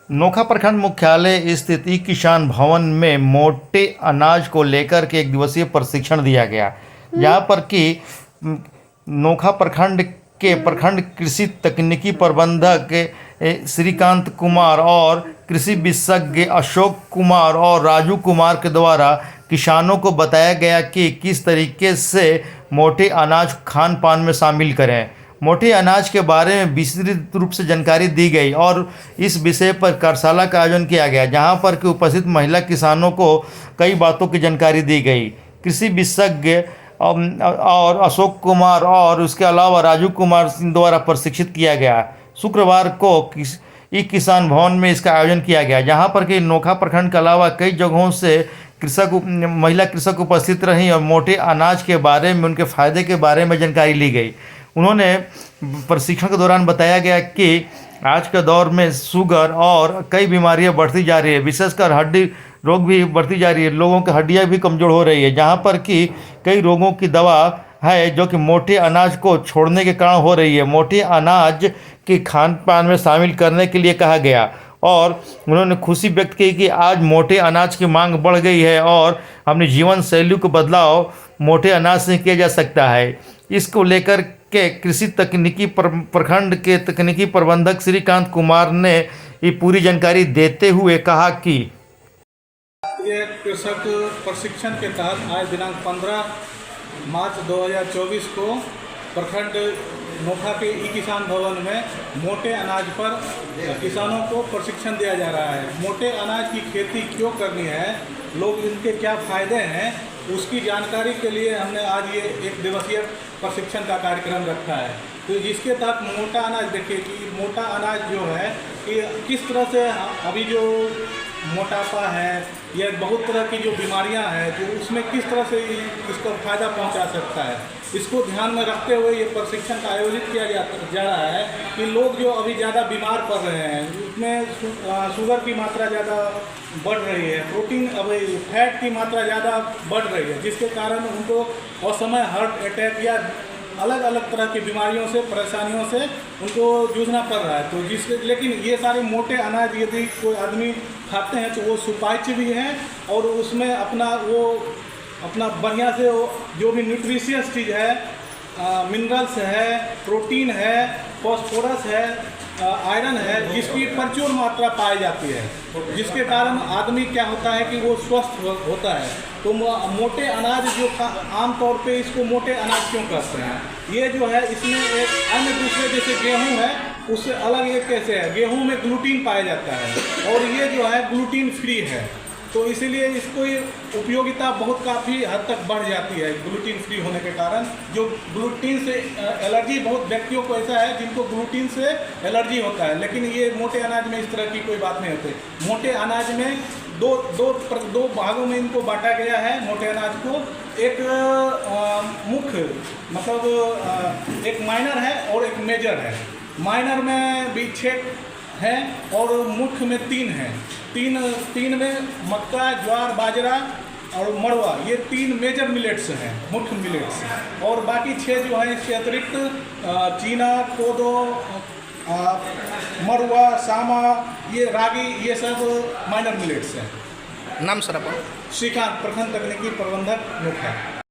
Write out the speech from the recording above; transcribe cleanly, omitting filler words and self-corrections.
नोखा प्रखंड मुख्यालय स्थित ई किसान भवन में मोटे अनाज को लेकर के एक दिवसीय प्रशिक्षण दिया गया, जहाँ पर कि नोखा प्रखंड के प्रखंड कृषि तकनीकी प्रबंधक श्रीकांत कुमार और कृषि विशेषज्ञ अशोक कुमार और राजू कुमार के द्वारा किसानों को बताया गया कि किस तरीके से मोटे अनाज खान पान में शामिल करें। मोटे अनाज के बारे में विस्तृत रूप से जानकारी दी गई और इस विषय पर कार्यशाला का आयोजन किया गया, जहां पर कि उपस्थित महिला किसानों को कई बातों की जानकारी दी गई। कृषि विशेषज्ञ और अशोक कुमार और उसके अलावा राजू कुमार सिंह द्वारा प्रशिक्षित किया गया। शुक्रवार को ई किसान भवन में इसका आयोजन किया गया, जहां पर कि नोखा प्रखंड के अलावा कई जगहों से महिला कृषक उपस्थित रहीं और मोटे अनाज के बारे में, उनके फ़ायदे के बारे में जानकारी ली गई। उन्होंने प्रशिक्षण के दौरान बताया गया कि आज के दौर में शुगर और कई बीमारियां बढ़ती जा रही है, विशेषकर हड्डी रोग भी बढ़ती जा रही है, लोगों की हड्डियां भी कमज़ोर हो रही है, जहां पर कि कई रोगों की दवा है जो कि मोटे अनाज को छोड़ने के कारण हो रही है। मोटे अनाज के खान पान में शामिल करने के लिए कहा गया और उन्होंने खुशी व्यक्त की कि आज मोटे अनाज की मांग बढ़ गई है और अपनी जीवन शैली को बदलाव मोटे अनाज से किया जा सकता है। इसको लेकर के कृषि तकनीकी प्रखंड के तकनीकी प्रबंधक श्रीकांत कुमार ने ये पूरी जानकारी देते हुए कहा कि ये कृषक प्रशिक्षण के तहत आज दिनांक 15 मार्च 2024 को प्रखंड नोखा के ई किसान भवन में मोटे अनाज पर किसानों को प्रशिक्षण दिया जा रहा है। मोटे अनाज की खेती क्यों करनी है, लोग इनके क्या फ़ायदे हैं, उसकी जानकारी के लिए हमने आज ये एक दिवसीय प्रशिक्षण का कार्यक्रम रखा है। तो जिसके तहत मोटा अनाज, देखिए कि मोटा अनाज जो है कि किस तरह से अभी जो मोटापा है या बहुत तरह की जो बीमारियां हैं, तो उसमें किस तरह से इसको फ़ायदा पहुंचा सकता है, इसको ध्यान में रखते हुए ये प्रशिक्षण का आयोजित किया जा रहा है कि लोग जो अभी ज़्यादा बीमार पड़ रहे हैं, उसमें शुगर की मात्रा ज़्यादा बढ़ रही है, प्रोटीन अभी फैट की मात्रा ज़्यादा बढ़ रही है, जिसके कारण उनको असमय हार्ट अटैक या अलग अलग तरह की बीमारियों से, परेशानियों से उनको जूझना पड़ रहा है। तो लेकिन ये सारे मोटे अनाज यदि कोई आदमी खाते हैं तो वो सुपाच्य भी हैं और उसमें अपना बढ़िया से जो भी न्यूट्रिशियस चीज़ है, मिनरल्स है, प्रोटीन है, फॉस्फोरस है, आयरन है, जिसकी प्रचुर मात्रा पाई जाती है, जिसके कारण आदमी क्या होता है कि वो स्वस्थ होता है। तो मोटे अनाज जो आमतौर पे इसको मोटे अनाज क्यों कहते हैं, ये जो है इसमें एक अन्य दूसरे जैसे गेहूं है उससे अलग ये कैसे है, गेहूं में ग्लूटीन पाया जाता है और ये जो है ग्लूटीन फ्री है, तो इसीलिए इसको उपयोगिता बहुत काफ़ी हद तक बढ़ जाती है ग्लूटीन फ्री होने के कारण। जो ग्लूटीन से एलर्जी, बहुत व्यक्तियों को ऐसा है जिनको ग्लूटीन से एलर्जी होता है, लेकिन ये मोटे अनाज में इस तरह की कोई बात नहीं होती। मोटे अनाज में दो भागों में इनको बांटा गया है मोटे अनाज को। एक मुख्य मतलब एक माइनर है और एक मेजर है। माइनर में भी 6 हैं और मुख्य में 3 हैं। तीन में मक्का, ज्वार, बाजरा और मड़वा, ये 3 मेजर मिलेट्स हैं, मुख्य मिलेट्स, और बाकी 6 जो है इसके अतिरिक्त चीना, कोदो, मड़वा, सामा, ये रागी, ये सब माइनर मिलेट्स हैं। नाम सर अपन? श्रीकांत, प्रखंड तकनीकी प्रबंधक नोखा।